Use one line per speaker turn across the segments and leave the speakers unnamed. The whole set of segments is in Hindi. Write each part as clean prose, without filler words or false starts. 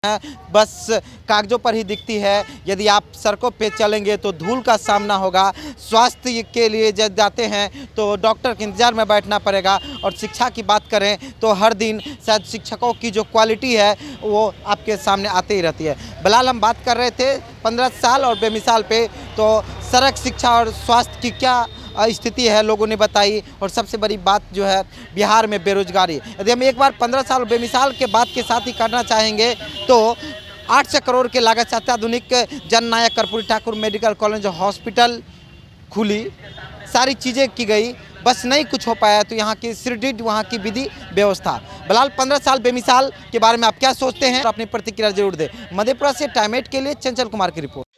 है, बस कागजों पर ही दिखती है। यदि आप सड़कों पे चलेंगे तो धूल का सामना होगा। स्वास्थ्य के लिए जब जाते हैं तो डॉक्टर के इंतज़ार में बैठना पड़ेगा। और शिक्षा की बात करें तो हर दिन शायद शिक्षकों की जो क्वालिटी है वो आपके सामने आते ही रहती है। फिलहाल हम बात कर रहे थे 15 साल और बेमिसाल पे, तो सड़क शिक्षा और स्वास्थ्य की क्या स्थिति है लोगों ने बताई। और सबसे बड़ी बात जो है बिहार में बेरोजगारी। यदि हम एक बार 15 साल बेमिसाल के बात के साथ ही करना चाहेंगे तो 800 करोड़ के लागत से अत्याधुनिक जननायक Karpoori Thakur medical college hospital खुली, सारी चीज़ें की गई, बस नहीं कुछ हो पाया। तो यहाँ की सुदृढ़ वहाँ की विधि व्यवस्था। फिलहाल 15 साल बेमिसाल के बारे में आप क्या सोचते हैं, अपनी प्रतिक्रिया जरूर दें। मधेपुरा से टाइम 8 के लिए चंचल कुमार की रिपोर्ट।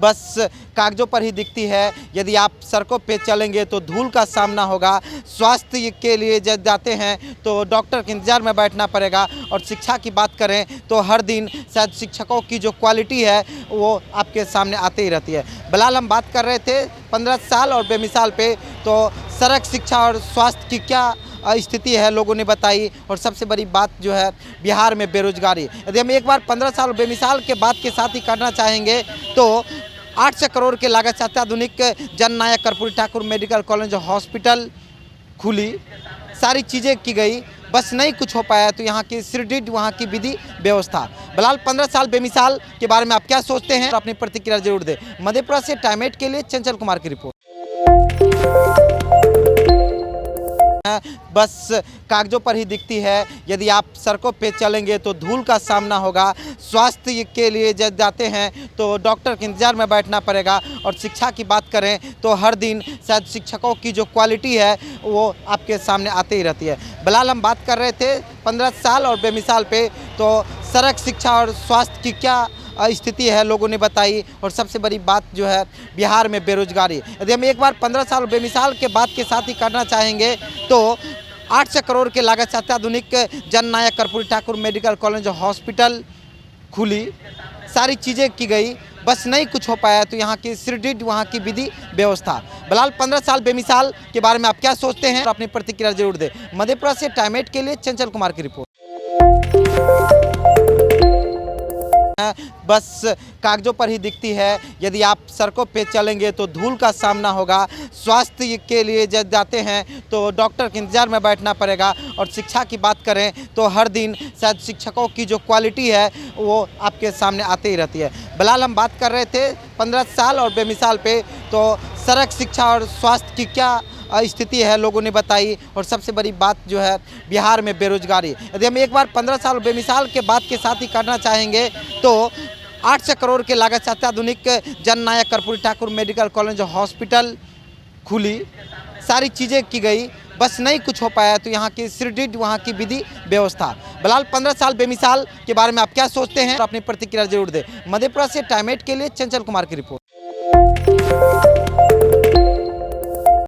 बस कागजों पर ही दिखती है। यदि आप सड़कों पे चलेंगे तो धूल का सामना होगा। स्वास्थ्य के लिए जब जाते हैं तो डॉक्टर के इंतज़ार में बैठना पड़ेगा। और शिक्षा की बात करें तो हर दिन शायद शिक्षकों की जो क्वालिटी है वो आपके सामने आते ही रहती है। फिलहाल हम बात कर रहे थे 15 साल और बेमिसाल पे, तो सड़क शिक्षा और स्वास्थ्य की क्या स्थिति है लोगों ने बताई। और सबसे बड़ी बात जो है बिहार में बेरोजगारी। यदि हम एक बार 15 साल बेमिसाल के बात के साथ ही करना चाहेंगे तो 800 करोड़ के लागत से अत्याधुनिक जननायक Karpoori Thakur medical college hospital खुली, सारी चीज़ें की गई, बस नहीं कुछ हो पाया। तो यहाँ की सुदृढ़ वहाँ की विधि व्यवस्था। फिलहाल 15 साल बेमिसाल के बारे में आप क्या सोचते हैं, अपनी प्रतिक्रिया जरूर दें। मधेपुरा से टाइम 8 के लिए चंचल कुमार की रिपोर्ट। बस कागजों पर ही दिखती है। यदि आप सड़कों पे चलेंगे तो धूल का सामना होगा। स्वास्थ्य के लिए जब जाते हैं तो डॉक्टर के इंतज़ार में बैठना पड़ेगा। और शिक्षा की बात करें तो हर दिन शायद शिक्षकों की जो क्वालिटी है वो आपके सामने आते ही रहती है। फिलहाल हम बात कर रहे थे 15 साल और बेमिसाल पे, तो सड़क शिक्षा और स्वास्थ्य की क्या स्थिति है लोगों ने बताई। और सबसे बड़ी बात जो है बिहार में बेरोजगारी। यदि हम एक बार 15 साल बेमिसाल के बात के साथ ही करना चाहेंगे तो 800 करोड़ के लागत से अत्याधुनिक जननायक Karpoori Thakur medical college hospital खुली, सारी चीज़ें की गई, बस नहीं कुछ हो पाया। तो यहाँ की सुदृढ़ वहाँ की विधि व्यवस्था। फिलहाल 15 साल बेमिसाल के बारे में आप क्या सोचते हैं, अपनी प्रतिक्रिया जरूर दें। मधेपुरा से टाइम 8 के लिए चंचल कुमार की रिपोर्ट। बस कागजों पर ही दिखती है। यदि आप सड़कों पे चलेंगे तो धूल का सामना होगा। स्वास्थ्य के लिए जब जाते हैं तो डॉक्टर के इंतज़ार में बैठना पड़ेगा। और शिक्षा की बात करें तो हर दिन शायद शिक्षकों की जो क्वालिटी है वो आपके सामने आते ही रहती है। फिलहाल हम बात कर रहे थे 15 साल और बेमिसाल पे, तो सड़क शिक्षा और स्वास्थ्य की क्या स्थिति है लोगों ने बताई। और सबसे बड़ी बात जो है बिहार में बेरोजगारी। यदि हम एक बार 15 साल बेमिसाल के बात के साथ ही करना चाहेंगे तो 800 करोड़ के लागत से अत्याधुनिक जननायक Karpoori Thakur medical college hospital खुली, सारी चीज़ें की गई, बस नहीं कुछ हो पाया। तो यहाँ की सुदृढ़ वहाँ की विधि व्यवस्था। फिलहाल 15 साल बेमिसाल के बारे में आप क्या सोचते हैं, अपनी प्रतिक्रिया जरूर दें। मधेपुरा से टाइम 8 के लिए चंचल कुमार की रिपोर्ट।